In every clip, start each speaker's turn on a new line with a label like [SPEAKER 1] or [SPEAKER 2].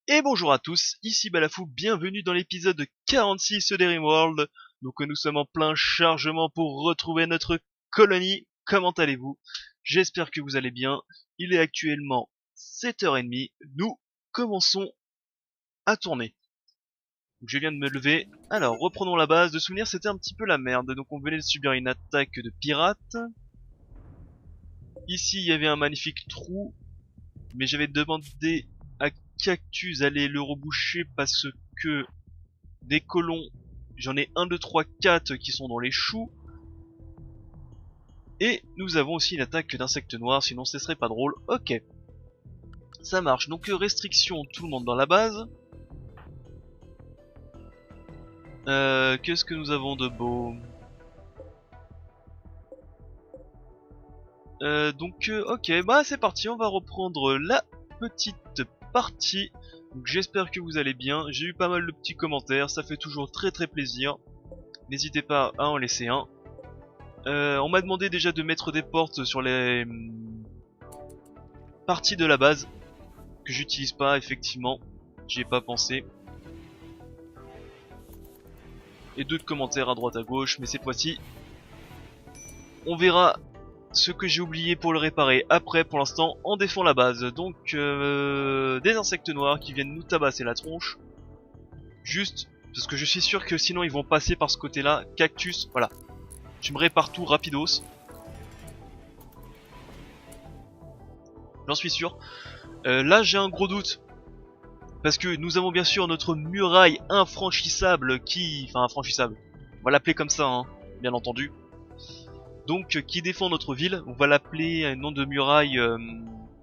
[SPEAKER 1] Et bonjour à tous, ici Balafou, bienvenue dans l'épisode 46 de Rimworld. Donc nous sommes en plein chargement pour retrouver notre colonie. Comment allez-vous? J'espère que vous allez bien. Il est actuellement 7h30, nous commençons à tourner. Donc, je viens de me lever. Alors reprenons la base, de souvenir c'était un petit peu la merde. Donc on venait de subir une attaque de pirates. Ici il y avait un magnifique trou, mais j'avais demandé à Cactus d'aller le reboucher parce que des colons, j'en ai 1, 2, 3, 4 qui sont dans les choux. Et nous avons aussi une attaque d'insectes noirs, sinon ce serait pas drôle. Ok, ça marche. Donc restriction, tout le monde dans la base. Qu'est-ce que nous avons de beau? Ok, bah c'est parti, on va reprendre la petite partie. Donc j'espère que vous allez bien, j'ai eu pas mal de petits commentaires, ça fait toujours très plaisir. N'hésitez pas à en laisser un. On m'a demandé déjà de mettre des portes sur les parties de la base, que j'utilise pas effectivement, j'y ai pas pensé. Et d'autres commentaires à droite à gauche, mais cette fois-ci, on verra ce que j'ai oublié pour le réparer. Après, pour l'instant, on défend la base. Donc, des insectes noirs qui viennent nous tabasser la tronche. Juste, parce que je suis sûr que sinon ils vont passer par ce côté-là. Cactus, voilà. Tu me répares tout rapidos. J'en suis sûr. Là, j'ai un gros doute. Parce que nous avons bien sûr notre muraille infranchissable qui... Enfin, infranchissable. On va l'appeler comme ça, hein, bien entendu. Donc, qui défend notre ville. On va l'appeler un nom de muraille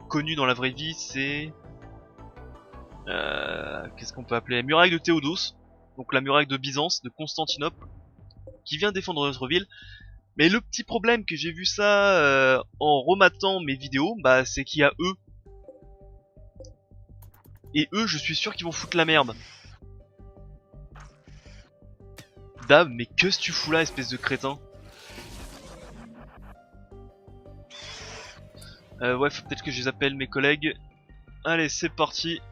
[SPEAKER 1] connu dans la vraie vie, c'est... Qu'est-ce qu'on peut appeler? La muraille de Théodose. Donc la muraille de Byzance, de Constantinople. Qui vient défendre notre ville. Mais le petit problème que j'ai vu ça en rematant mes vidéos, bah c'est qu'il y a eux. Et eux, je suis sûr qu'ils vont foutre la merde. Dab, mais qu'est-ce que tu fous là, espèce de crétin? Ouais, faut peut-être que je les appelle mes collègues. Allez, c'est parti.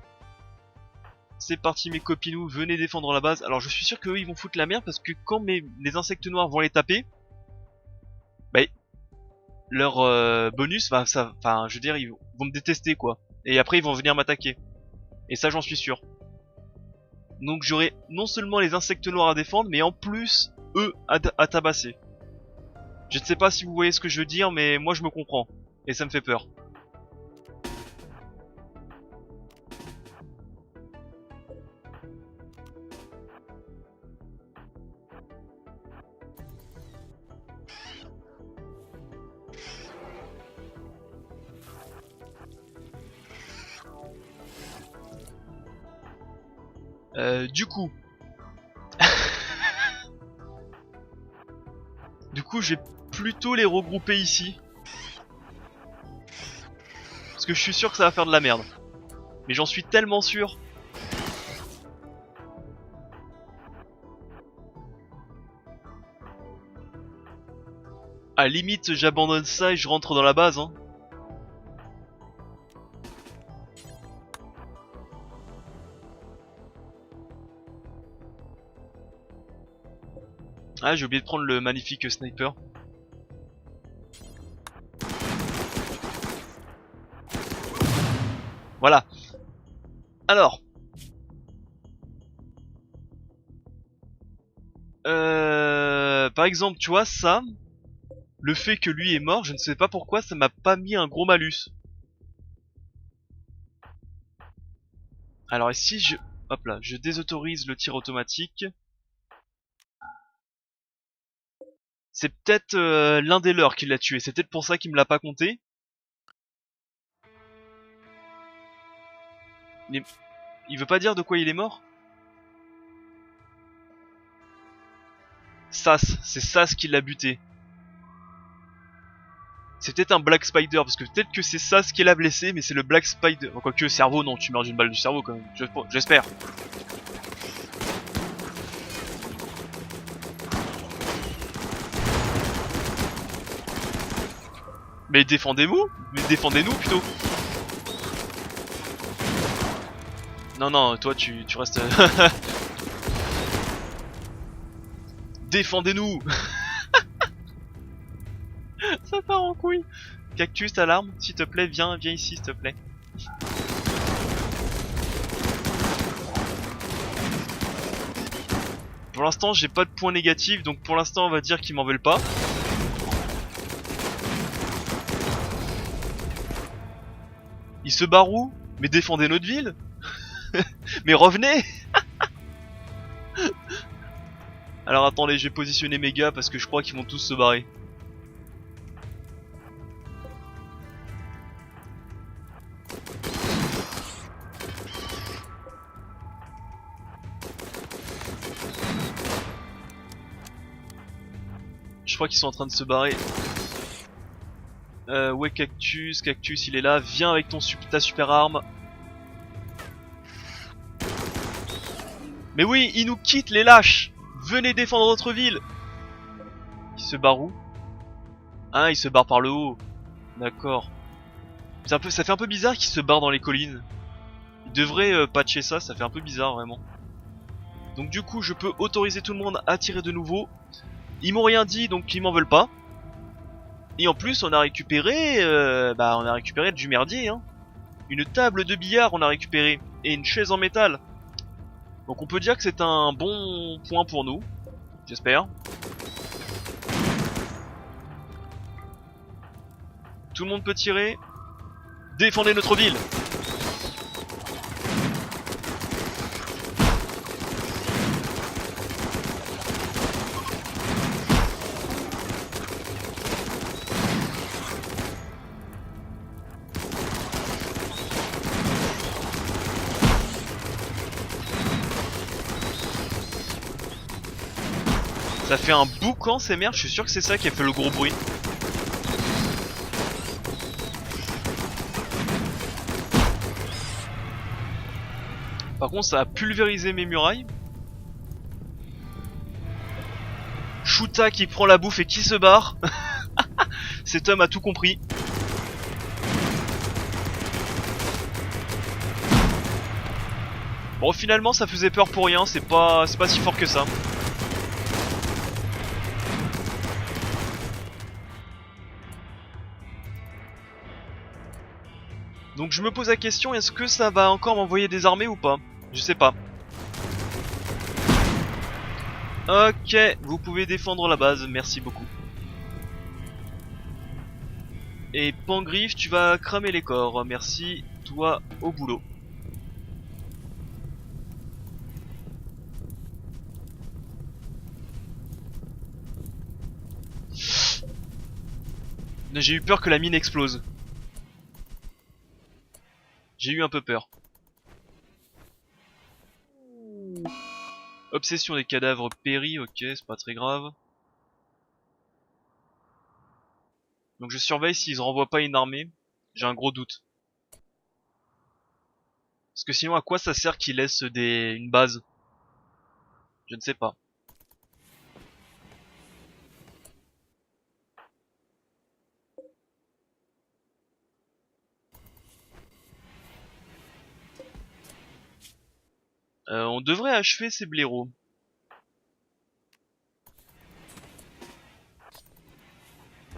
[SPEAKER 1] C'est parti mes copinous, venez défendre la base. Alors je suis sûr qu'eux ils vont foutre la merde parce que quand les insectes noirs vont les taper, bah leur bonus va, ça, enfin je veux dire ils vont me détester quoi. Et après ils vont venir m'attaquer. Et ça j'en suis sûr. Donc j'aurai non seulement les insectes noirs à défendre, mais en plus eux à tabasser. Je ne sais pas si vous voyez ce que je veux dire, mais moi je me comprends. Et ça me fait peur. Du coup... Du coup, je vais plutôt les regrouper ici. Parce que je suis sûr que ça va faire de la merde. Mais j'en suis tellement sûr. À limite, j'abandonne ça et je rentre dans la base, hein. Ah, j'ai oublié de prendre le magnifique sniper. Voilà. Alors. Par exemple, tu vois, ça, le fait que lui est mort, je ne sais pas pourquoi, ça m'a pas mis un gros malus. Alors, et si je... Hop là, je désautorise le tir automatique. C'est peut-être l'un des leurs qui l'a tué, c'est peut-être pour ça qu'il me l'a pas compté. Mais il veut pas dire de quoi il est mort? Sas, c'est Sas qui l'a buté. C'est peut-être un Black Spider, parce que peut-être que c'est Sas qui l'a blessé, mais c'est le Black Spider. Quoique, cerveau, non, tu meurs d'une balle du cerveau quand même, j'espère. Mais défendez-vous, mais défendez-nous plutôt. Non, non, toi tu restes... Défendez-nous. Ça part en couille. Cactus, t'as l'arme, s'il te plaît, viens ici, s'il te plaît. Pour l'instant, j'ai pas de points négatifs, donc pour l'instant, on va dire qu'ils m'en veulent pas. Ils se barrent où? Mais défendez notre ville. Mais revenez. Alors attendez, j'ai positionné mes gars parce que je crois qu'ils vont tous se barrer. Je crois qu'ils sont en train de se barrer. Ouais, Cactus, Cactus il est là, viens avec ta super arme. Mais oui, ils nous quittent les lâches. Venez défendre votre ville. Ils se barrent où? Ah, ils se barrent par le haut. D'accord. Ça fait un peu bizarre qu'ils se barrent dans les collines. Ils devraient patcher ça, ça fait un peu bizarre vraiment. Donc du coup, je peux autoriser tout le monde à tirer de nouveau. Ils m'ont rien dit, donc ils m'en veulent pas. Et en plus, on a récupéré du merdier, hein. Une table de billard, on a récupéré. Et une chaise en métal. Donc on peut dire que c'est un bon point pour nous. J'espère. Tout le monde peut tirer. Défendez notre ville. Ça fait un boucan ces merdes, je suis sûr que c'est ça qui a fait le gros bruit. Par contre ça a pulvérisé mes murailles. Shuta qui prend la bouffe et qui se barre. Cet homme a tout compris. Bon finalement ça faisait peur pour rien, c'est pas si fort que ça. Donc je me pose la question, est-ce que ça va encore m'envoyer des armées ou pas? Je sais pas. Ok, vous pouvez défendre la base, merci beaucoup. Et Pangriff, tu vas cramer les corps, merci, toi au boulot. J'ai eu peur que la mine explose. J'ai eu un peu peur. Obsession des cadavres péris, ok, c'est pas très grave. Donc je surveille s'ils renvoient pas une armée. J'ai un gros doute. Parce que sinon à quoi ça sert qu'ils laissent une base? Je ne sais pas. On devrait achever ces blaireaux.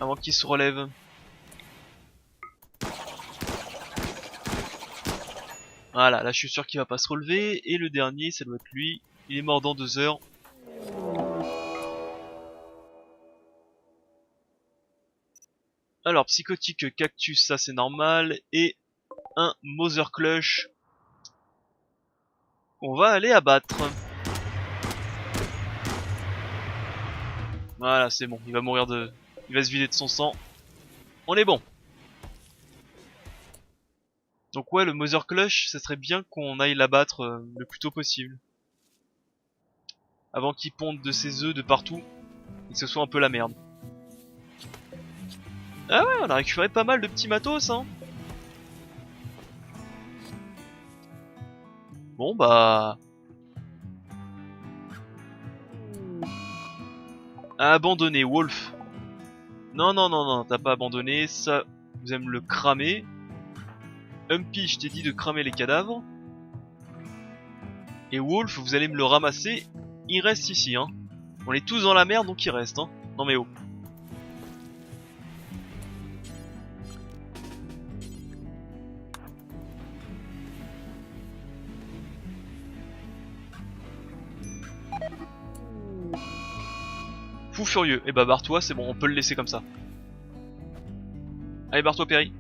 [SPEAKER 1] Avant qu'ils se relèvent. Voilà, là je suis sûr qu'il va pas se relever. Et le dernier, ça doit être lui. Il est mort dans 2 heures. Alors, psychotique cactus, ça c'est normal. Et un Mother Clutch. On va aller abattre. Voilà, c'est bon. Il va mourir de... Il va se vider de son sang. On est bon. Donc ouais, le Mother Clutch, ça serait bien qu'on aille l'abattre le plus tôt possible. Avant qu'il ponde de ses œufs de partout. Et que ce soit un peu la merde. Ah ouais, on a récupéré pas mal de petits matos, hein. Bon bah... Abandonné, Wolf. Non, non, non, non, t'as pas abandonné, ça, vous allez me le cramer. Humpy, je t'ai dit de cramer les cadavres. Et Wolf, vous allez me le ramasser. Il reste ici, hein. On est tous dans la merde, donc il reste, hein. Non mais oh. Fou furieux. Et bah barre-toi, c'est bon, on peut le laisser comme ça. Allez, barre-toi, Perry.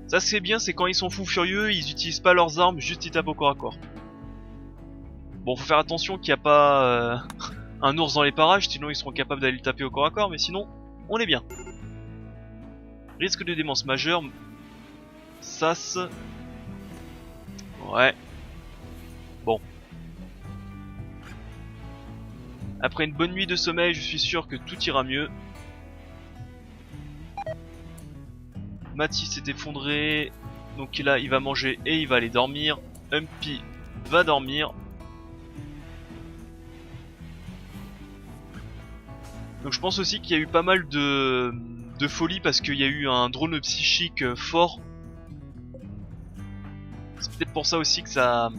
[SPEAKER 1] Ça, c'est bien, c'est quand ils sont fous furieux, ils utilisent pas leurs armes, juste ils tapent au corps à corps. Bon, faut faire attention qu'il n'y a pas un ours dans les parages, sinon ils seront capables d'aller le taper au corps à corps, mais sinon, on est bien. Risque de démence majeure. Sas. Ouais. Bon. Après une bonne nuit de sommeil, je suis sûr que tout ira mieux. Mathis s'est effondré. Donc là, il va manger et il va aller dormir. Humpy va dormir. Donc je pense aussi qu'il y a eu pas mal de folie parce qu'il y a eu un drone psychique fort. C'est peut-être pour ça aussi que ça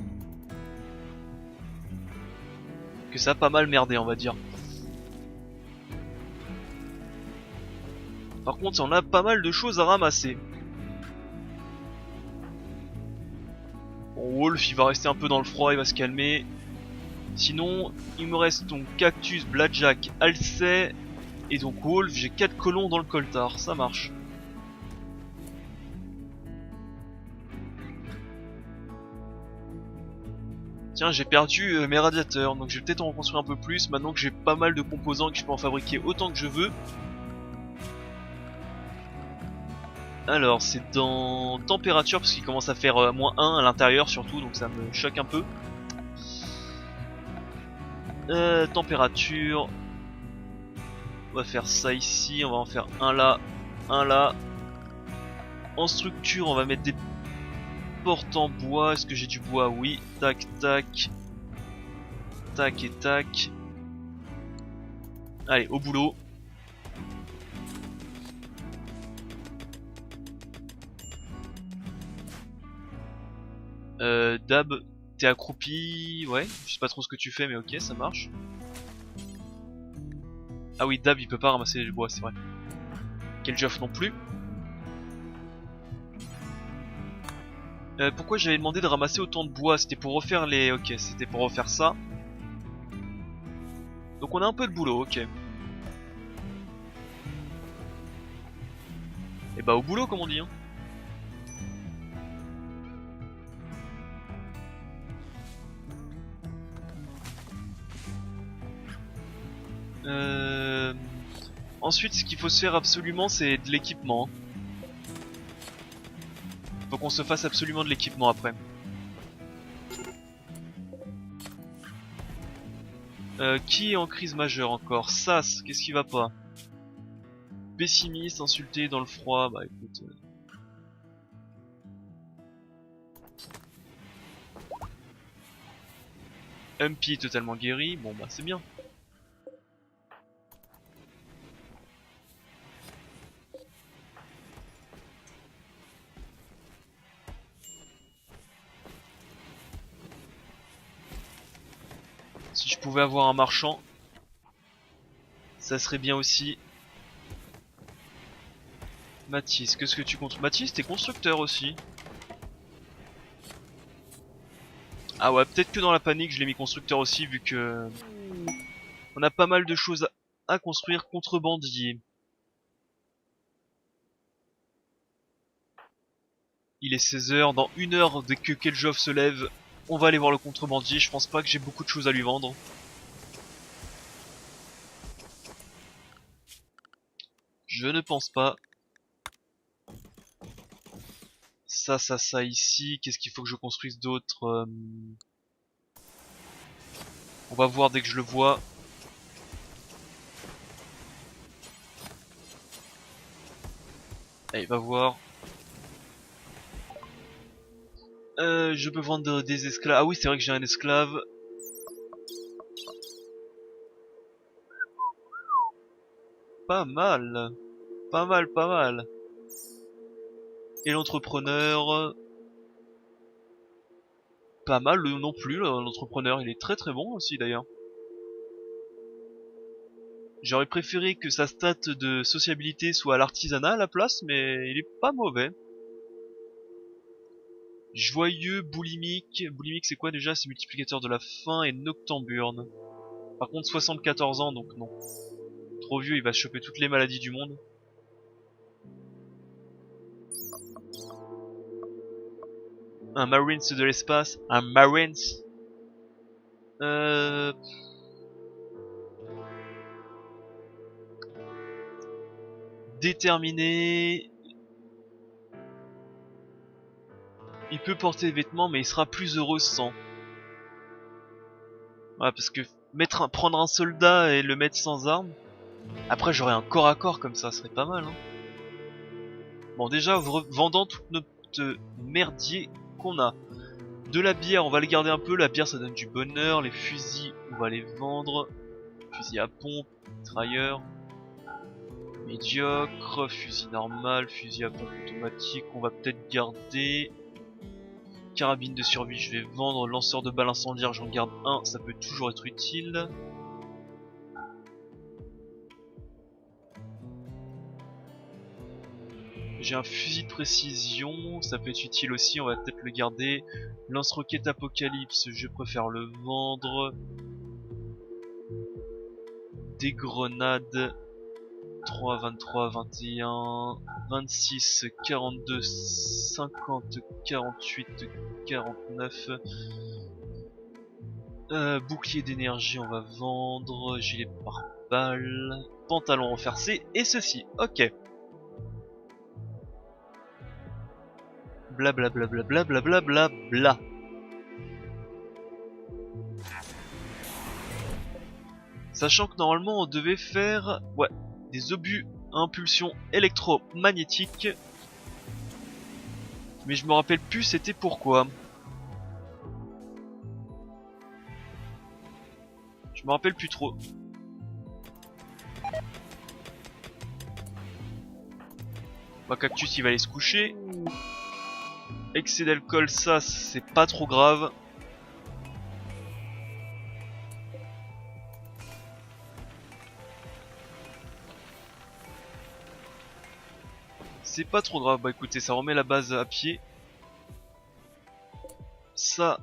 [SPEAKER 1] a pas mal merdé, on va dire. Par contre, on a pas mal de choses à ramasser. Bon, Wolf, il va rester un peu dans le froid, il va se calmer. Sinon, il me reste donc Cactus, Blackjack, Alcey. Et donc Wolf, j'ai 4 colons dans le coltard, ça marche. Tiens, j'ai perdu mes radiateurs, donc je vais peut-être en reconstruire un peu plus maintenant que j'ai pas mal de composants et que je peux en fabriquer autant que je veux. Alors, c'est dans température parce qu'il commence à faire -1 à l'intérieur surtout, donc ça me choque un peu. Température. On va faire ça ici, on va en faire un là, un là. En structure, on va mettre des portes en bois. Est-ce que j'ai du bois? Oui. Tac, tac. Tac et tac. Allez, au boulot. Dab, t'es accroupi. Ouais, je sais pas trop ce que tu fais, mais ok, ça marche. Ah oui, Dab, il peut pas ramasser le bois, c'est vrai. Keljoff non plus. Pourquoi j'avais demandé de ramasser autant de bois? C'était pour refaire les... Ok, c'était pour refaire ça. Donc on a un peu de boulot, ok. Et bah au boulot comme on dit, hein. Ensuite, ce qu'il faut se faire absolument, c'est de l'équipement. Faut qu'on se fasse absolument de l'équipement après. Qui est en crise majeure encore? Sas, qu'est-ce qui va pas? Pessimiste, insulté, dans le froid, bah écoute... Humpy totalement guéri, bon bah c'est bien. Si je pouvais avoir un marchand, ça serait bien aussi. Mathis, qu'est-ce que tu comptes? Mathis, t'es constructeur aussi. Ah ouais, peut-être que dans la panique, je l'ai mis constructeur aussi, vu que... On a pas mal de choses à construire. Contrebandier. Il est 16h, dans 1 heure dès que Keljoff se lève, on va aller voir le contrebandier. Je pense pas que j'ai beaucoup de choses à lui vendre. Je ne pense pas. Ça ici. Qu'est-ce qu'il faut que je construise d'autre? On va voir dès que je le vois. Allez, va voir. Je peux vendre des esclaves. Ah oui, c'est vrai que j'ai un esclave. Pas mal. Pas mal, pas mal. Et l'entrepreneur... pas mal non plus, l'entrepreneur, il est très très bon aussi d'ailleurs. J'aurais préféré que sa stat de sociabilité soit à l'artisanat à la place, mais il est pas mauvais. Joyeux, boulimique. Boulimique c'est quoi déjà? C'est multiplicateur de la faim et noctamburne. Par contre 74 ans donc non. Trop vieux, il va choper toutes les maladies du monde. Un Marines de l'espace. Un Marines. Euh... Déterminé. Il peut porter des vêtements mais il sera plus heureux sans. Ouais, parce que prendre un soldat et le mettre sans armes. Après j'aurais un corps à corps comme ça serait pas mal. Hein. Bon déjà vendant toute notre merdier qu'on a. De la bière on va les garder un peu. La bière ça donne du bonheur. Les fusils on va les vendre. Fusil à pompe, mitrailleur. Médiocre, fusil normal, fusil à pompe automatique, on va peut-être garder. Carabine de survie, je vais vendre. Lanceur de balles incendiaires, j'en garde un, ça peut toujours être utile. J'ai un fusil de précision, ça peut être utile aussi, on va peut-être le garder. Lance-roquette apocalypse, je préfère le vendre. Des grenades. 3, 23, 21, 26, 42, 50, 48, 49. Bouclier d'énergie, on va vendre. Gilet pare-balles. Pantalon renversé. Et ceci. Ok. Blablabla. Bla bla bla bla bla bla. Sachant que normalement on devait faire. Ouais. Des obus à impulsion électromagnétique. Mais je me rappelle plus c'était pourquoi. Je me rappelle plus trop. Bah, Cactus il va aller se coucher. Excès d'alcool, ça c'est pas trop grave. C'est pas trop grave, bah écoutez, ça remet la base à pied. Ça.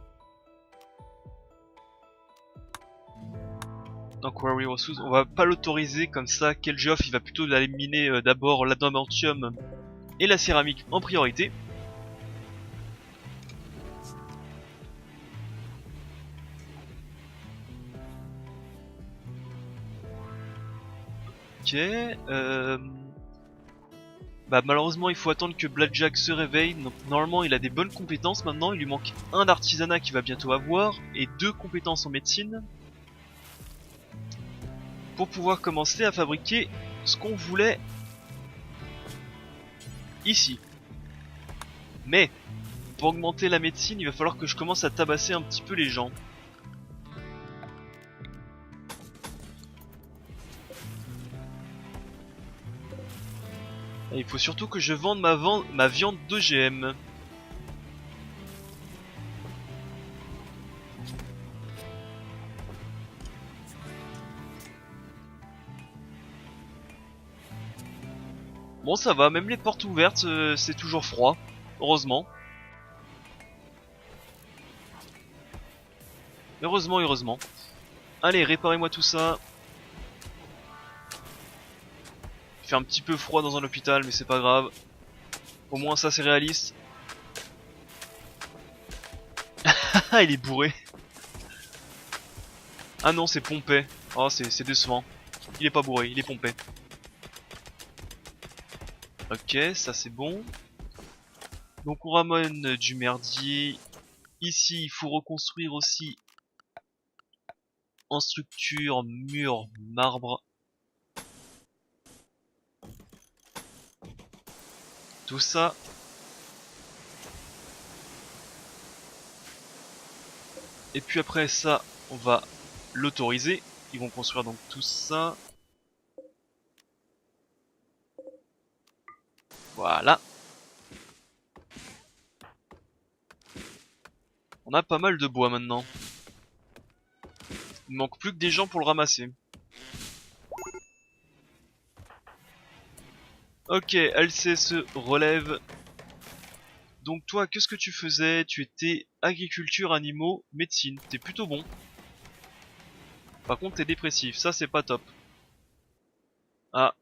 [SPEAKER 1] Donc Quarry Resources, on va pas l'autoriser comme ça. Kelgeoff il va plutôt aller miner d'abord l'adamantium et la céramique en priorité. Ok. Bah malheureusement il faut attendre que Blackjack se réveille. Donc, normalement il a des bonnes compétences maintenant. Il lui manque un d'artisanat qu'il va bientôt avoir et 2 compétences en médecine. Pour pouvoir commencer à fabriquer ce qu'on voulait ici. Mais pour augmenter la médecine il va falloir que je commence à tabasser un petit peu les gens. Et il faut surtout que je vende ma viande d'OGM. Bon ça va, même les portes ouvertes c'est toujours froid, heureusement. Heureusement. Allez, réparez-moi tout ça. Il fait un petit peu froid dans un hôpital mais c'est pas grave. Au moins ça c'est réaliste. Ah il est bourré. Ah non c'est pompé. Oh c'est décevant. Il est pas bourré, il est pompé. Ok, ça c'est bon. Donc on ramène du merdier. Ici il faut reconstruire aussi en structure, mur, marbre. Tout ça. Et puis après ça, on va l'autoriser. Ils vont construire donc tout ça. Voilà. On a pas mal de bois maintenant. Il manque plus que des gens pour le ramasser. Ok, LC se relève. Donc toi, qu'est-ce que tu faisais? Tu étais agriculture, animaux, médecine. T'es plutôt bon. Par contre, t'es dépressif. Ça, c'est pas top. Ah.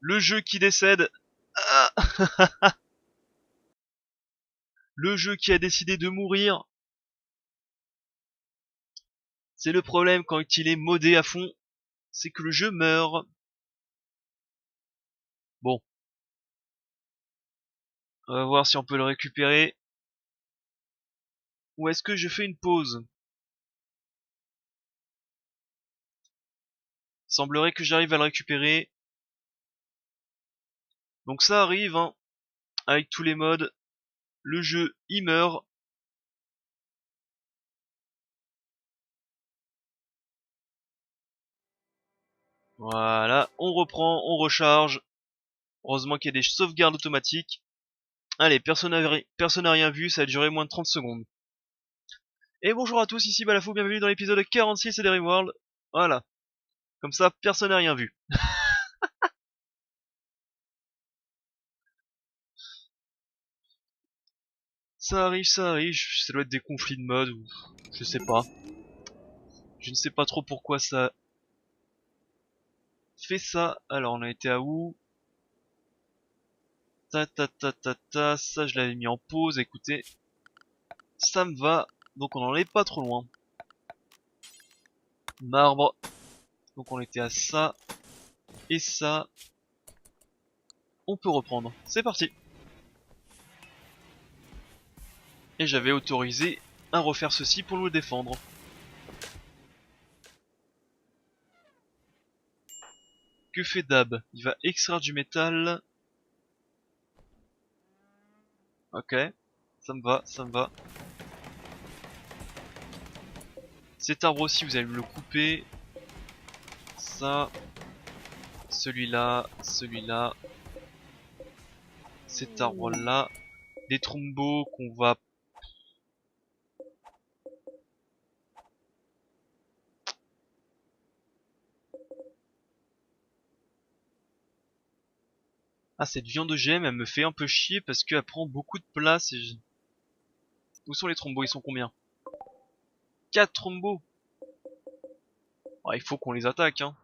[SPEAKER 1] Le jeu qui décède. Ah. Le jeu qui a décidé de mourir. C'est le problème quand il est modé à fond. C'est que le jeu meurt. Bon. On va voir si on peut le récupérer. Ou est-ce que je fais une pause? Il semblerait que j'arrive à le récupérer. Donc ça arrive, hein. Avec tous les modes. Le jeu, il meurt. Voilà, on reprend, on recharge. Heureusement qu'il y a des sauvegardes automatiques. Allez, personne n'a rien vu, ça a duré moins de 30 secondes. Et bonjour à tous, ici Balafou, bienvenue dans l'épisode 46 de Rimworld. Voilà, comme ça, personne n'a rien vu. Ça arrive, ça doit être des conflits de mode, ou je sais pas. Je ne sais pas trop pourquoi ça fait ça. Alors, on a été à où? Ça je l'avais mis en pause, écoutez. Ça me va, donc on en est pas trop loin. Marbre, donc on était à ça, et ça. On peut reprendre, c'est parti. Et j'avais autorisé à refaire ceci pour nous défendre. Que fait Dab? Il va extraire du métal. Ok, ça me va, ça me va. Cet arbre aussi, vous allez me le couper. Ça. Celui-là, celui-là. Cet arbre-là. Des trombos qu'on va... Ah, cette viande OGM, elle me fait un peu chier parce qu'elle prend beaucoup de place et Où sont les trombos? Ils sont combien? 4 trombos. Ah, il faut qu'on les attaque, hein.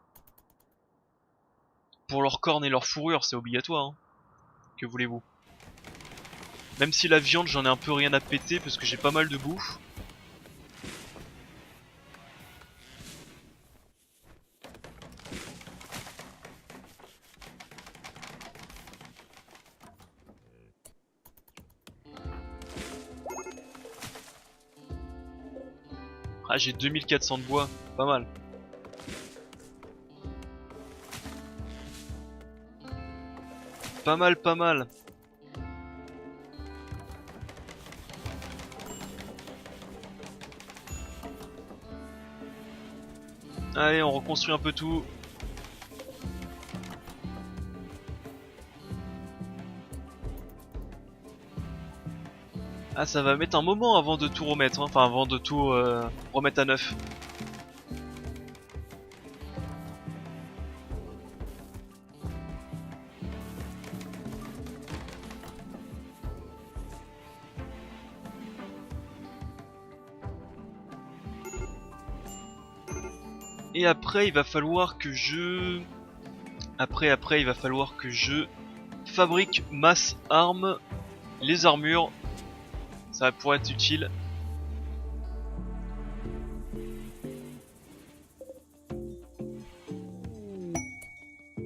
[SPEAKER 1] Pour leurs cornes et leur fourrure, c'est obligatoire, hein. Que voulez-vous? Même si la viande, j'en ai un peu rien à péter parce que j'ai pas mal de bouffe. Ah, j'ai 2400 de bois, pas mal. Pas mal, pas mal. Allez, on reconstruit un peu tout. Ah, ça va mettre un moment avant de tout remettre, hein. Enfin avant de tout remettre à neuf. Et après, il va falloir que je... Après, il va falloir que je fabrique masse armes, les armures. Ça pourrait être utile.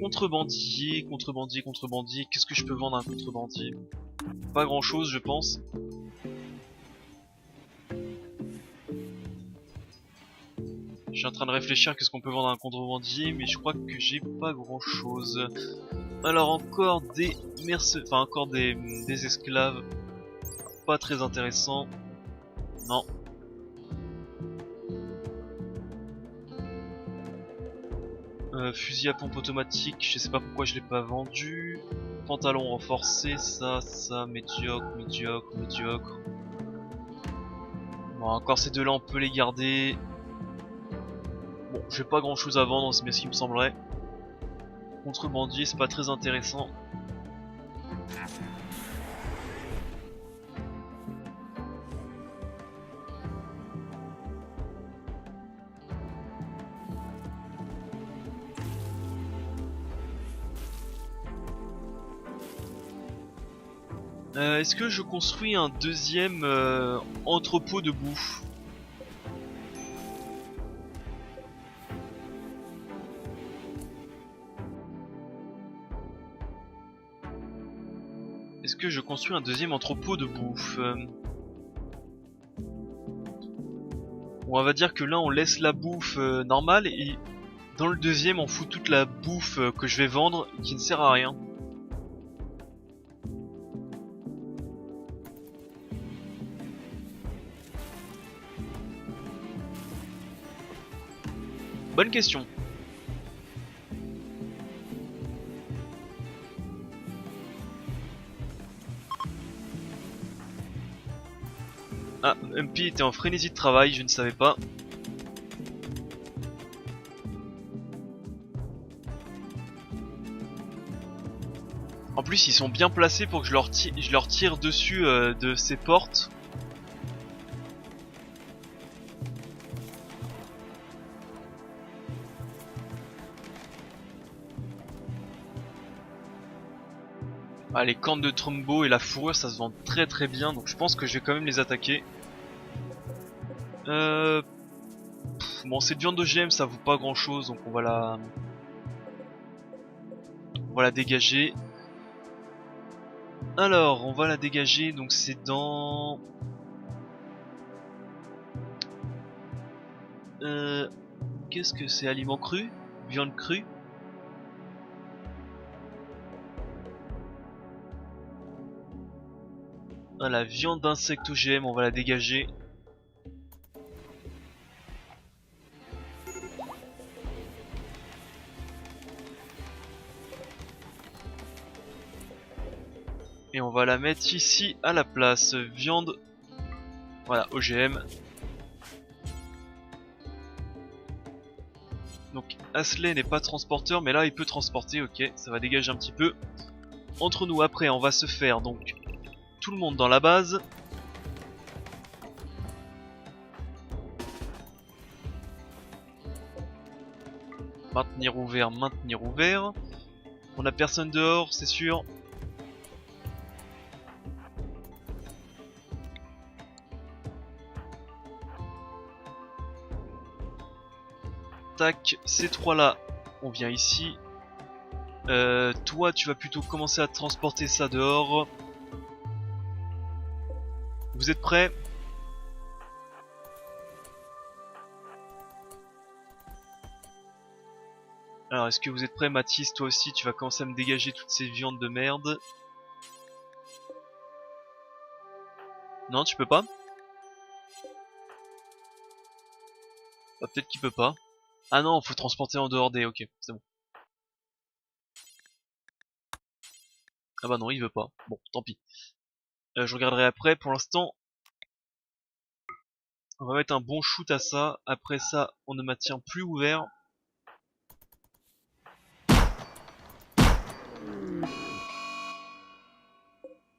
[SPEAKER 1] Contrebandier, contrebandier, contrebandier. Qu'est-ce que je peux vendre à un contrebandier? Pas grand chose, je pense. Je suis en train de réfléchir à qu'est-ce qu'on peut vendre à un contrebandier, mais je crois que j'ai pas grand chose. Alors encore des mercenaires, enfin encore des esclaves. Pas très intéressant. Non. Fusil à pompe automatique, je sais pas pourquoi je l'ai pas vendu. pantalon renforcé, ça, médiocre, médiocre, médiocre. Bon, encore ces deux-là, on peut les garder. Bon, j'ai pas grand-chose à vendre, c'est bien ce qui me semblerait. Contrebandier, c'est pas très intéressant. Est-ce que je construis un deuxième entrepôt de bouffe? Est-ce que je construis un deuxième entrepôt de bouffe? On va dire que là on laisse la bouffe normale et dans le deuxième on fout toute la bouffe que je vais vendre qui ne sert à rien. Bonne question. Ah, MP était en frénésie de travail, je ne savais pas. En plus, ils sont bien placés pour que je leur tire dessus de ces portes. Ah, les cornes de Trumbo et la fourrure, ça se vend très très bien, donc je pense que je vais quand même les attaquer. Bon, cette viande OGM, ça vaut pas grand chose, donc on va la dégager. Alors, on va la dégager, donc c'est dans... Qu'est-ce que c'est? Aliment cru? Viande crue? Ah, la viande d'insectes OGM, on va la dégager. Et on va la mettre ici à la place. Viande, voilà, OGM. Donc Asley n'est pas transporteur, mais là il peut transporter, ok, ça va dégager un petit peu. Entre nous, après on va se faire donc tout le monde dans la base. Maintenir ouvert, maintenir ouvert. On a personne dehors, c'est sûr. Tac, ces trois là, on vient ici. Toi tu vas plutôt commencer à transporter ça dehors. Vous êtes prêts? Alors est-ce que vous êtes prêts, Mathis? Toi aussi tu vas commencer à me dégager toutes ces viandes de merde. Non, tu peux pas? Bah, peut-être qu'il peut pas. Ah non, faut transporter en dehors des... Ok, c'est bon. Ah bah non, il veut pas. Bon, tant pis. Je regarderai après. Pour l'instant, on va mettre un bon shoot à ça. Après ça, on ne maintient plus ouvert.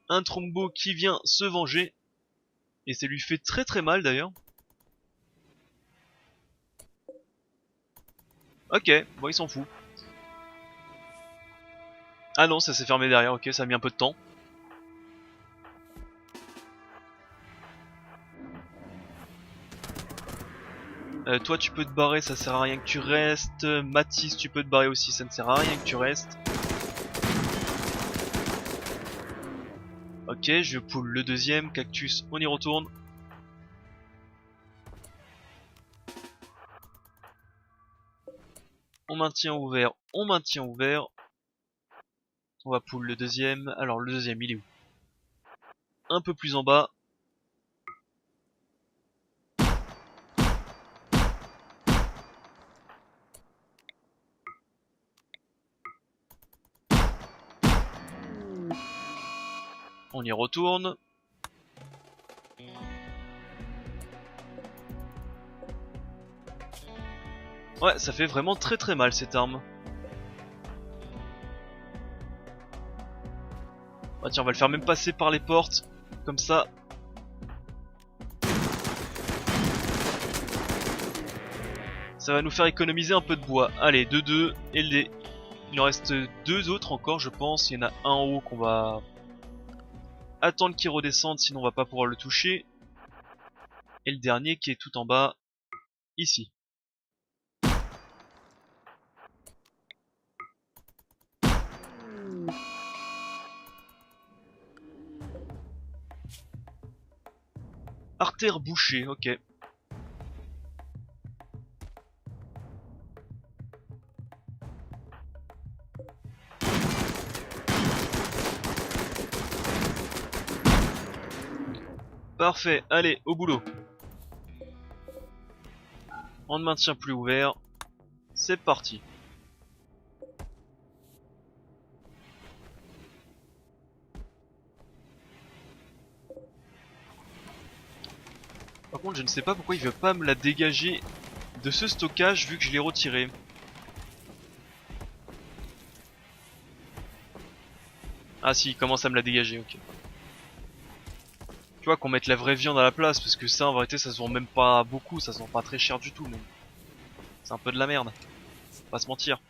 [SPEAKER 1] Un Trombo qui vient se venger. Et ça lui fait très très mal d'ailleurs. Ok, bon il s'en fout. Ah non, ça s'est fermé derrière, ok, ça a mis un peu de temps. Toi tu peux te barrer, ça sert à rien que tu restes. Mathis tu peux te barrer aussi, ça ne sert à rien que tu restes. Ok, je pull le deuxième, Cactus, on y retourne. On maintient ouvert, on maintient ouvert. On va pull le deuxième. Alors le deuxième il est où? Un peu plus en bas. On y retourne. Ouais, ça fait vraiment très très mal cette arme. Ah tiens, on va le faire même passer par les portes. Comme ça. Ça va nous faire économiser un peu de bois. Allez, 2-2. Et il en reste 2 autres encore, je pense. Il y en a un en haut qu'on va attendre qu'il redescende, sinon on va pas pouvoir le toucher. Et le dernier qui est tout en bas, ici. Artère bouchée, ok. Parfait, allez, au boulot. On ne maintient plus ouvert. C'est parti. Par contre, je ne sais pas pourquoi il veut pas me la dégager de ce stockage vu que je l'ai retiré. Ah si, il commence à me la dégager, ok. Tu vois, qu'on mette la vraie viande à la place, parce que ça en vérité ça se vend même pas beaucoup, ça se vend pas très cher du tout même. C'est un peu de la merde, faut pas se mentir.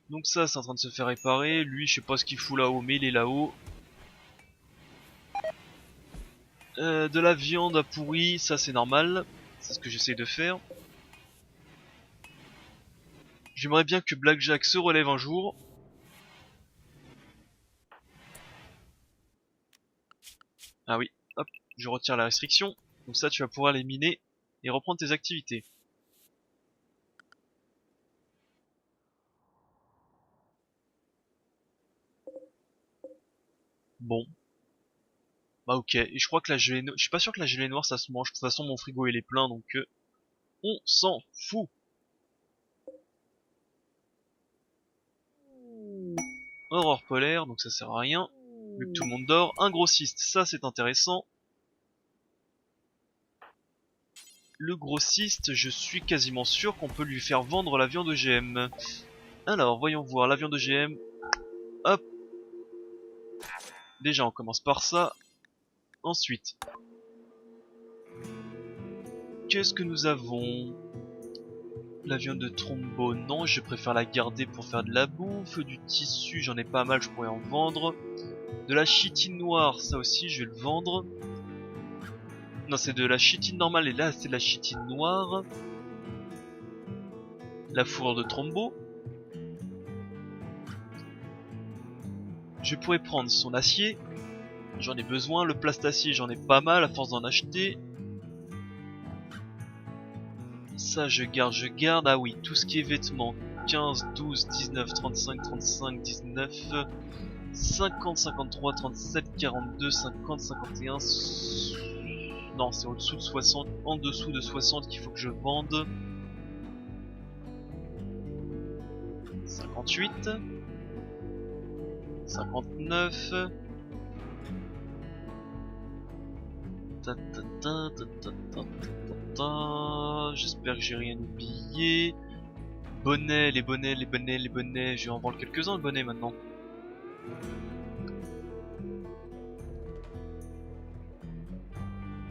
[SPEAKER 1] Donc ça c'est en train de se faire réparer, lui je sais pas ce qu'il fout là-haut mais il est là-haut. De la viande à pourri, ça c'est normal, c'est ce que j'essaie de faire. J'aimerais bien que Blackjack se relève un jour. Ah oui, hop, je retire la restriction. Donc ça tu vas pouvoir les miner et reprendre tes activités. Bon. Bah ok, et je crois que la gelée noire, je suis pas sûr que la gelée noire ça se mange. De toute façon mon frigo il est plein donc on s'en fout. Aurore polaire, donc ça sert à rien. Vu que tout le monde dort. Un grossiste, ça c'est intéressant. Le grossiste, je suis quasiment sûr qu'on peut lui faire vendre la viande OGM. Alors, voyons voir, la viande OGM. Hop. Déjà, on commence par ça. Ensuite. Qu'est-ce que nous avons? La viande de trombone, non, je préfère la garder pour faire de la bouffe. Du tissu, j'en ai pas mal, je pourrais en vendre. De la chitine noire, ça aussi, je vais le vendre. Non, c'est de la chitine normale et là, c'est de la chitine noire. La fourrure de trombeau. Je pourrais prendre son acier. J'en ai besoin. Le plastacier, j'en ai pas mal à force d'en acheter. Ça, je garde, je garde. Ah oui, tout ce qui est vêtements. 15, 12, 19, 35, 35, 19, 50, 53, 37, 42, 50, 51... Non, c'est au-dessous de 60. En dessous de 60 qu'il faut que je vende. 58. 59. J'espère que j'ai rien oublié. Bonnets, les bonnets, les bonnets, les bonnets. Je vais en vendre quelques-uns de bonnets maintenant.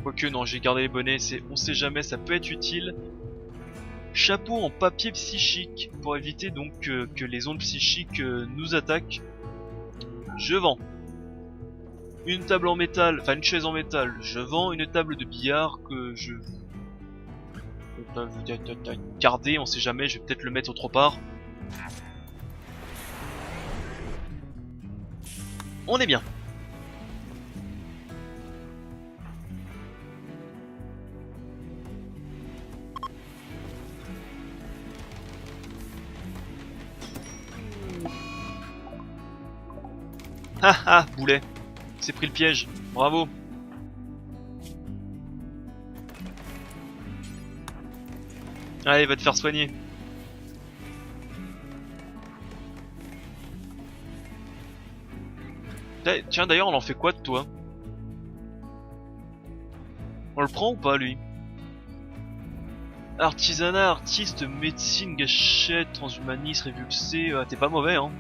[SPEAKER 1] Quoique non, j'ai gardé les bonnets, on sait jamais, ça peut être utile. Chapeau en papier psychique, pour éviter donc que les ondes psychiques nous attaquent. Je vends. Une table en métal, enfin une chaise en métal, je vends. Une table de billard que je garder, on sait jamais, je vais peut-être le mettre autre part. On est bien. Haha, boulet. C'est pris le piège. Bravo. Allez, va te faire soigner. Tiens, d'ailleurs, on en fait quoi de toi? On le prend ou pas, lui? Artisanat, artiste, médecine, gâchette, transhumaniste, révulsé... t'es pas mauvais, hein.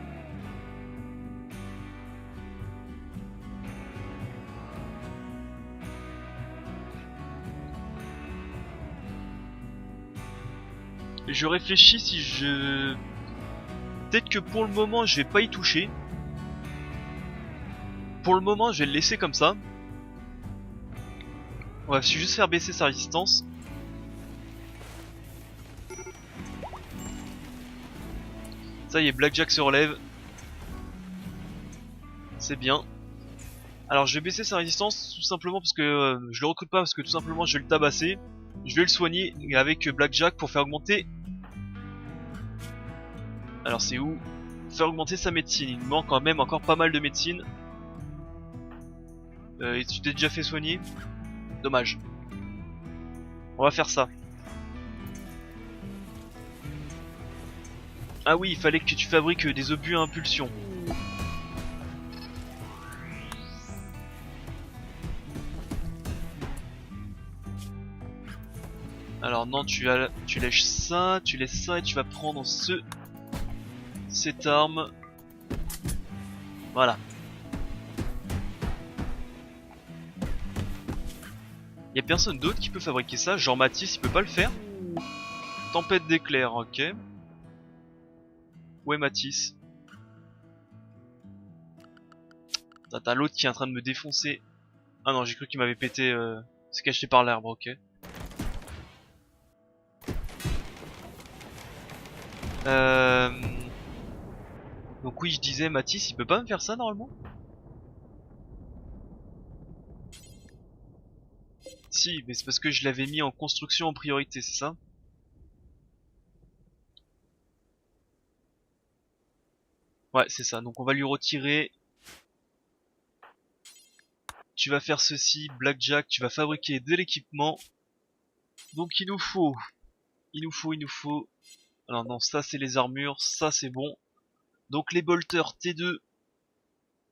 [SPEAKER 1] Je réfléchis si je... Peut-être que pour le moment, je vais pas y toucher. Pour le moment, je vais le laisser comme ça. On va juste faire baisser sa résistance. Ça y est, Blackjack se relève. C'est bien. Alors je vais baisser sa résistance tout simplement parce que je le recrute pas parce que tout simplement je vais le tabasser. Je vais le soigner avec Blackjack pour faire augmenter... Alors c'est où? Faire augmenter sa médecine. Il me manque quand même encore pas mal de médecine. Et tu t'es déjà fait soigner? Dommage. On va faire ça. Ah oui, il fallait que tu fabriques des obus à impulsion. Alors non, tu lèches ça, tu laisses ça et tu vas prendre cette arme. Voilà. Y a personne d'autre qui peut fabriquer ça. Jean-Mathis, il peut pas le faire. Tempête d'éclairs, ok. Où est Mathis? T'as l'autre qui est en train de me défoncer. Ah non, j'ai cru qu'il m'avait pété. C'est caché par l'arbre, ok. Donc oui, je disais, Mathis, il peut pas me faire ça normalement? Si, mais c'est parce que je l'avais mis en construction en priorité, c'est ça? Ouais, c'est ça. Donc on va lui retirer. Tu vas faire ceci, Blackjack, tu vas fabriquer de l'équipement. Donc il nous faut. Alors non, ça c'est les armures, ça c'est bon. Donc les bolters T2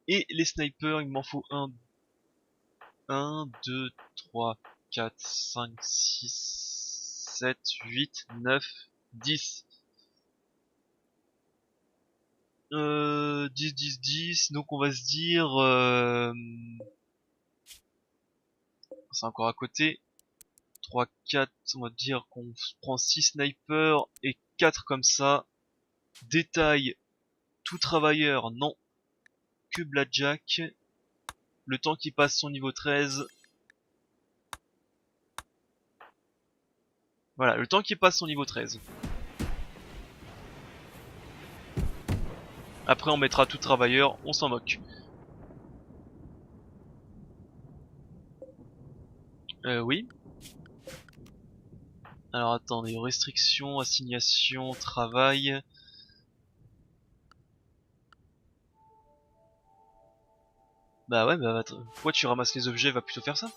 [SPEAKER 1] et les snipers, il m'en faut 1, 2, 3, 4, 5, 6, 7, 8, 9, 10. 10, 10, 10. Donc on va se dire... c'est encore à côté. 3, 4, on va dire qu'on prend 6 snipers et 4 comme ça. Détail, tout travailleur, non. Que Blackjack. Le temps qu'il passe son niveau 13. Voilà, le temps qu'il passe son niveau 13. Après on mettra tout travailleur, on s'en moque. Oui. Alors attendez, restrictions, assignation, travail. Bah ouais, bah pourquoi tu ramasses les objets, va plutôt faire ça.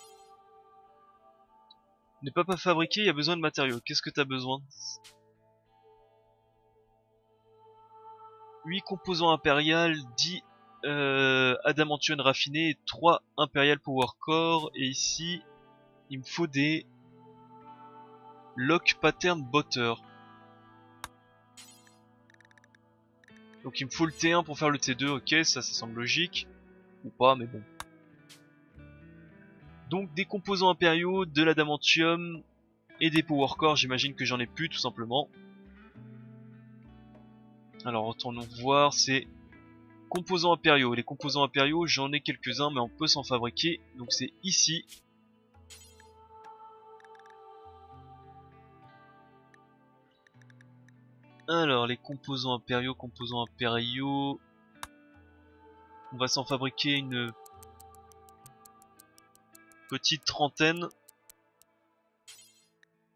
[SPEAKER 1] Ne pas fabriquer, il y a besoin de matériaux. Qu'est-ce que t'as besoin? 8 composants impérial, 10 adamantium raffiné et 3 impérial power core. Et ici, il me faut des lock pattern botter. Donc il me faut le T1 pour faire le T2, ok, ça semble logique. Ou pas, mais bon. Donc des composants impériaux, de l'adamantium et des power core, j'imagine que j'en ai plus tout simplement. Alors retournons voir, c'est composants impériaux. Les composants impériaux, j'en ai quelques-uns, mais on peut s'en fabriquer. Donc c'est ici. Alors les composants impériaux, on va s'en fabriquer une petite trentaine.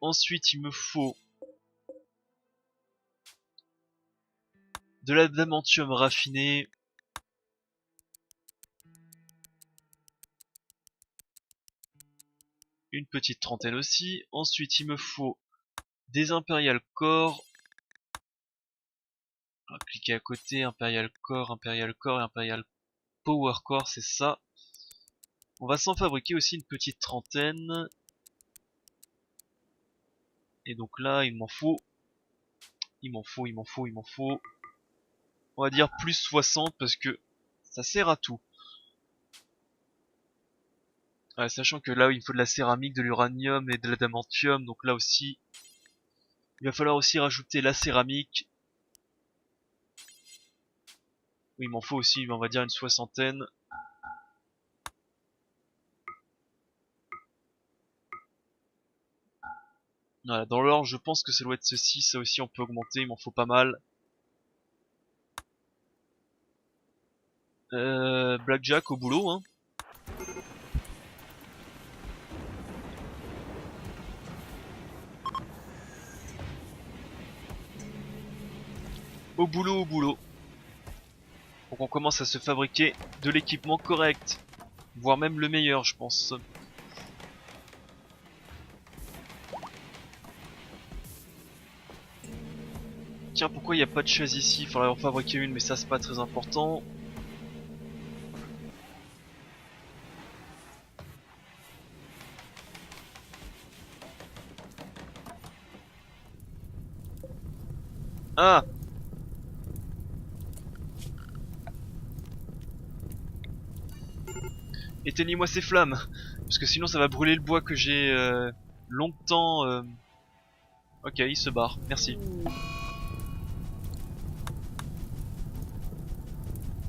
[SPEAKER 1] Ensuite il me faut de l'adamantium raffiné. Une petite trentaine aussi. Ensuite il me faut des impérial core. Alors, cliquez à côté, impérial core et impérial Power Core, c'est ça. On va s'en fabriquer aussi une petite trentaine. Et donc là, il m'en faut. On va dire plus 60 parce que ça sert à tout. Ouais, sachant que là, il faut de la céramique, de l'uranium et de l'adamantium. Donc là aussi, il va falloir aussi rajouter la céramique. Oui, il m'en faut aussi, on va dire une soixantaine. Voilà, dans l'or, je pense que ça doit être ceci. Ça aussi, on peut augmenter, il m'en faut pas mal. Blackjack au boulot, hein. Au boulot, au boulot. Pour qu'on commence à se fabriquer de l'équipement correct. Voire même le meilleur, je pense. Tiens, pourquoi il n'y a pas de chaise ici? Il faudrait en fabriquer une, mais ça c'est pas très important. Ah! Éteignez-moi ces flammes! Parce que sinon ça va brûler le bois que j'ai longtemps... Ok, il se barre, merci.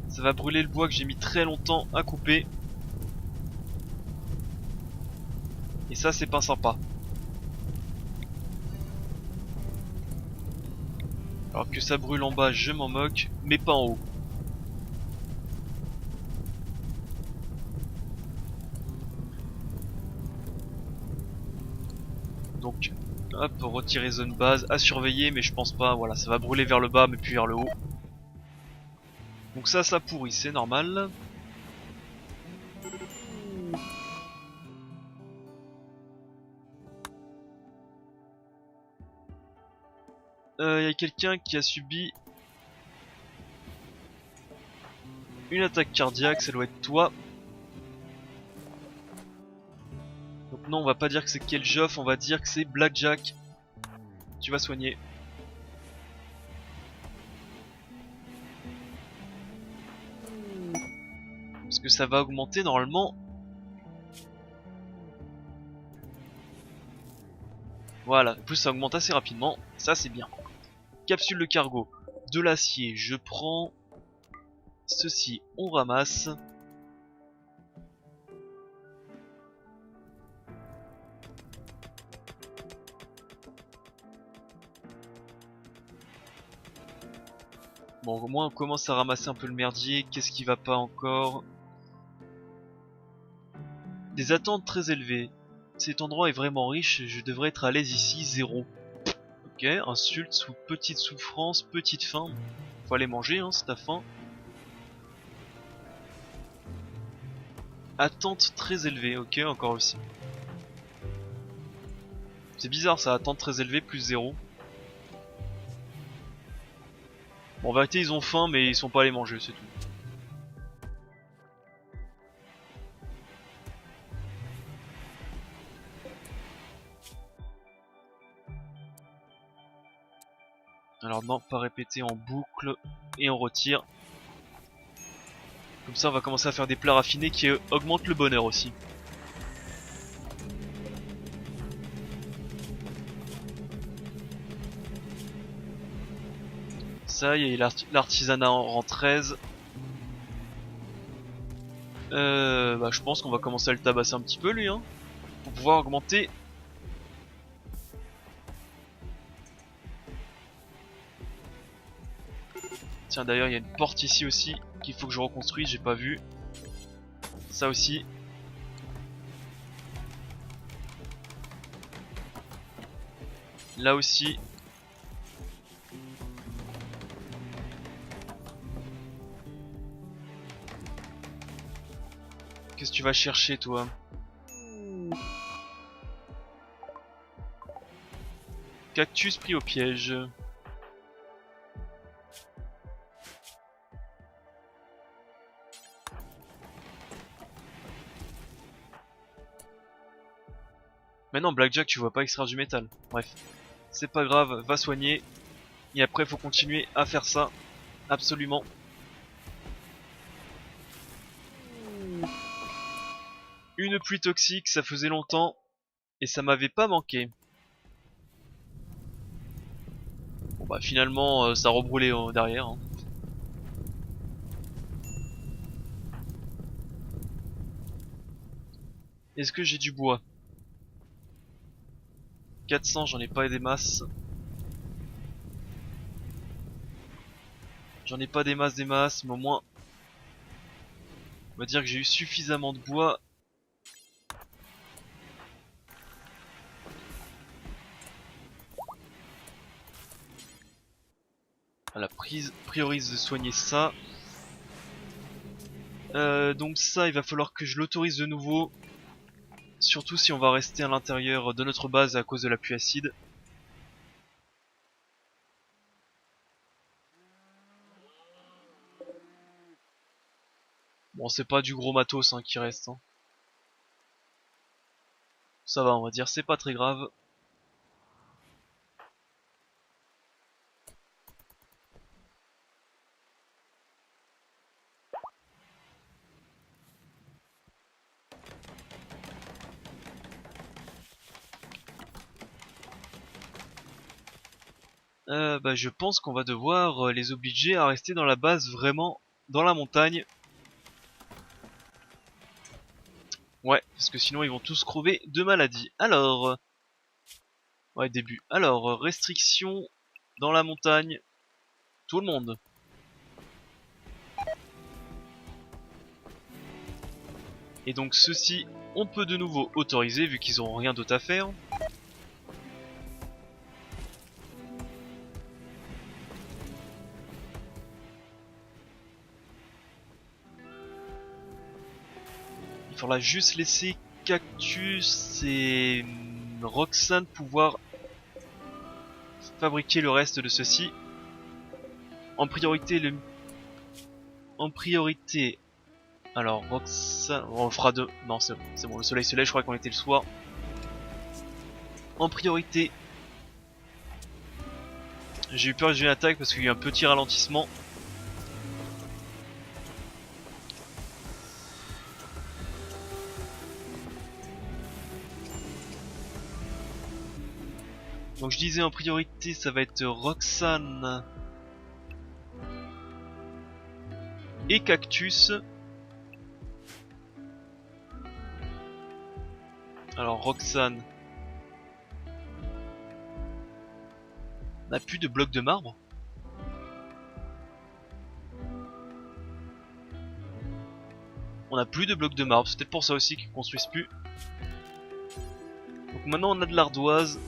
[SPEAKER 1] Ça va brûler le bois que j'ai mis très longtemps à couper. Et ça c'est pas sympa. Alors que ça brûle en bas, je m'en moque, mais pas en haut. Donc, hop, retirer zone base, à surveiller, mais je pense pas, voilà, ça va brûler vers le bas, mais puis vers le haut. Donc ça pourrit, c'est normal. Y a quelqu'un qui a subi une attaque cardiaque, ça doit être toi. Donc non, on va pas dire que c'est Keljoff, on va dire que c'est Blackjack. Tu vas soigner. Parce que ça va augmenter normalement. Voilà, en plus ça augmente assez rapidement, ça c'est bien. Capsule de cargo, de l'acier, je prends ceci, on ramasse. Bon, au moins on commence à ramasser un peu le merdier, qu'est-ce qui va pas encore? Des attentes très élevées. Cet endroit est vraiment riche, je devrais être à l'aise ici, 0. Ok, insulte, sous petite souffrance, petite faim. Faut aller manger, hein, si t'as faim. Attente très élevée, ok, encore aussi. C'est bizarre ça, attente très élevée, plus 0. Bon, en vérité, ils ont faim, mais ils sont pas allés manger, c'est tout. Alors non, pas répéter en boucle, et on retire. Comme ça, on va commencer à faire des plats raffinés qui augmentent le bonheur aussi. Ça, il y a l'artisanat en rang 13. Bah, je pense qu'on va commencer à le tabasser un petit peu, lui, hein, pour pouvoir augmenter. Tiens, d'ailleurs, il y a une porte ici aussi qu'il faut que je reconstruise, j'ai pas vu. Ça aussi. Là aussi. Qu'est-ce que tu vas chercher, toi? Cactus pris au piège. Mais non, Blackjack, tu vois pas extraire du métal. Bref, c'est pas grave, va soigner. Et après, faut continuer à faire ça. Absolument. Une pluie toxique, ça faisait longtemps. Et ça m'avait pas manqué. Bon bah finalement, ça rebrûlait derrière. Hein. Est-ce que j'ai du bois? 400, j'en ai pas des masses. J'en ai pas des masses, mais au moins... On va dire que j'ai eu suffisamment de bois. Voilà, priorise de soigner ça. Donc ça, il va falloir que je l'autorise de nouveau. Surtout si on va rester à l'intérieur de notre base à cause de la pluie acide. Bon, c'est pas du gros matos hein, qui reste. Hein. Ça va, on va dire, c'est pas très grave. Bah, je pense qu'on va devoir les obliger à rester dans la base, vraiment dans la montagne. Ouais, parce que sinon ils vont tous crever de maladie. Alors, ouais, début. Alors, restriction dans la montagne. Tout le monde. Et donc ceux-ci, on peut de nouveau autoriser vu qu'ils n'ont rien d'autre à faire. Il faudra juste laisser Cactus et Roxane pouvoir fabriquer le reste de ceci. En priorité, alors Roxane, on fera deux. Non, c'est bon, le soleil se lève, je crois qu'on était le soir. En priorité, j'ai eu peur que j'ai une attaque parce qu'il y a eu un petit ralentissement. Donc je disais en priorité ça va être Roxane et Cactus. Alors Roxane, on n'a plus de blocs de marbre. On n'a plus de blocs de marbre, c'est peut-être pour ça aussi qu'ils construisent plus. Donc maintenant on a de l'ardoise.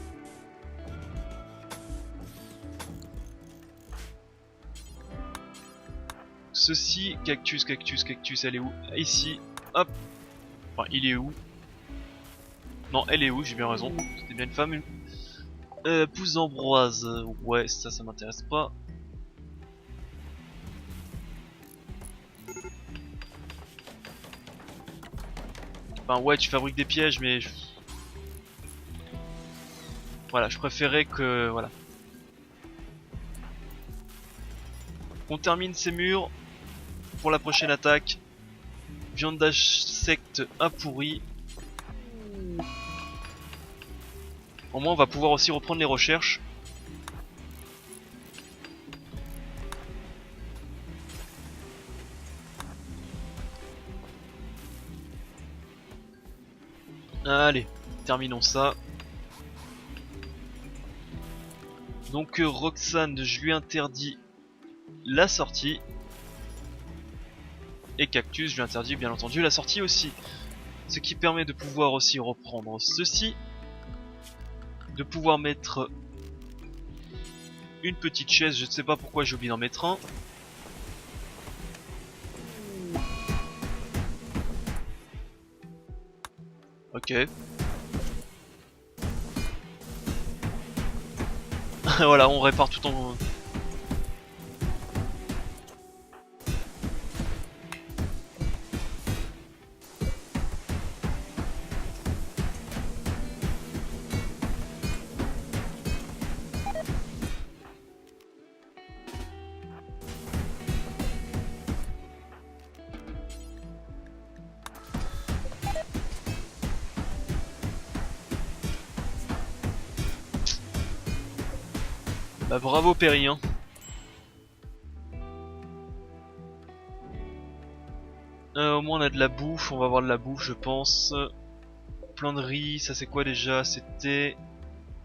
[SPEAKER 1] Ceci, Cactus, elle est où? Ici, hop. Enfin, il est où? Non, elle est où? J'ai bien raison. C'était bien une femme. Pousse d'Ambroise. Ouais, ça m'intéresse pas. Enfin, ouais, tu fabriques des pièges, mais... Voilà, je préférais que... Voilà. On termine ces murs pour la prochaine attaque. Viande d'insecte pourri. Au moins on va pouvoir aussi reprendre les recherches. Allez, terminons ça. Donc Roxane, je lui interdis la sortie. Et Cactus, je lui interdis bien entendu la sortie aussi. Ce qui permet de pouvoir aussi reprendre ceci. De pouvoir mettre une petite chaise, je ne sais pas pourquoi j'ai oublié d'en mettre un. Ok. Voilà, on répare tout en... Bah bravo Perry, hein. Au moins on a de la bouffe, on va avoir de la bouffe je pense. Plein de riz, ça c'est quoi déjà? C'était...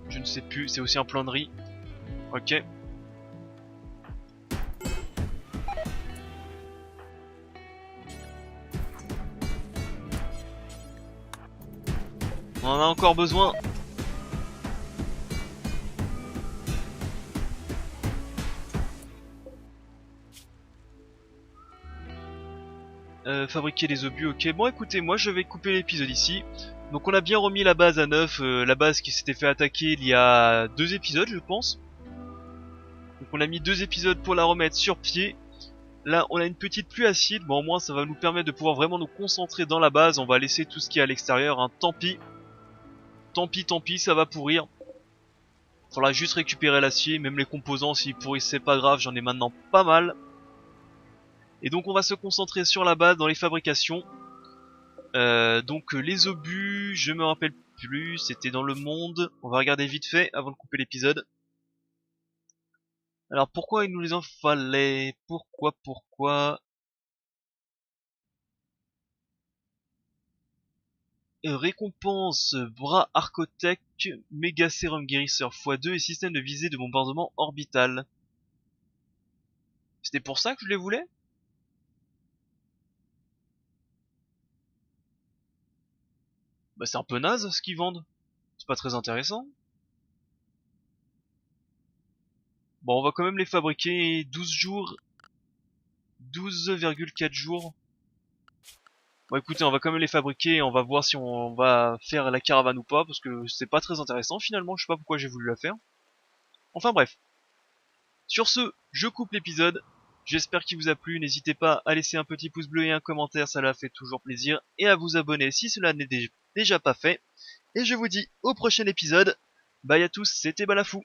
[SPEAKER 1] Je ne sais plus, c'est aussi un plein de riz. Ok. On en a encore besoin. Fabriquer les obus, ok. Bon écoutez, moi je vais couper l'épisode ici. Donc on a bien remis la base à neuf, la base qui s'était fait attaquer il y a 2 épisodes je pense. Donc on a mis 2 épisodes pour la remettre sur pied. Là on a une petite pluie acide, bon au moins ça va nous permettre de pouvoir vraiment nous concentrer dans la base. On va laisser tout ce qui est à l'extérieur, hein. Tant pis. Tant pis, ça va pourrir. Faudra juste récupérer l'acier, même les composants s'ils pourrissent c'est pas grave, j'en ai maintenant pas mal. Et donc on va se concentrer sur la base dans les fabrications. Donc les obus, je me rappelle plus, c'était dans le monde. On va regarder vite fait avant de couper l'épisode. Alors pourquoi il nous les en fallait? Pourquoi Récompense bras Arcotech, méga sérum guérisseur x2 et système de visée de bombardement orbital. C'était pour ça que je les voulais? Bah c'est un peu naze ce qu'ils vendent. C'est pas très intéressant. Bon on va quand même les fabriquer 12 jours. 12,4 jours. Bon écoutez, on va quand même les fabriquer et on va voir si on va faire la caravane ou pas, parce que c'est pas très intéressant finalement, je sais pas pourquoi j'ai voulu la faire. Enfin bref. Sur ce, je coupe l'épisode. J'espère qu'il vous a plu, n'hésitez pas à laisser un petit pouce bleu et un commentaire, ça leur fait toujours plaisir, et à vous abonner si cela n'est déjà pas fait. Et je vous dis au prochain épisode. Bye à tous, c'était Balafou.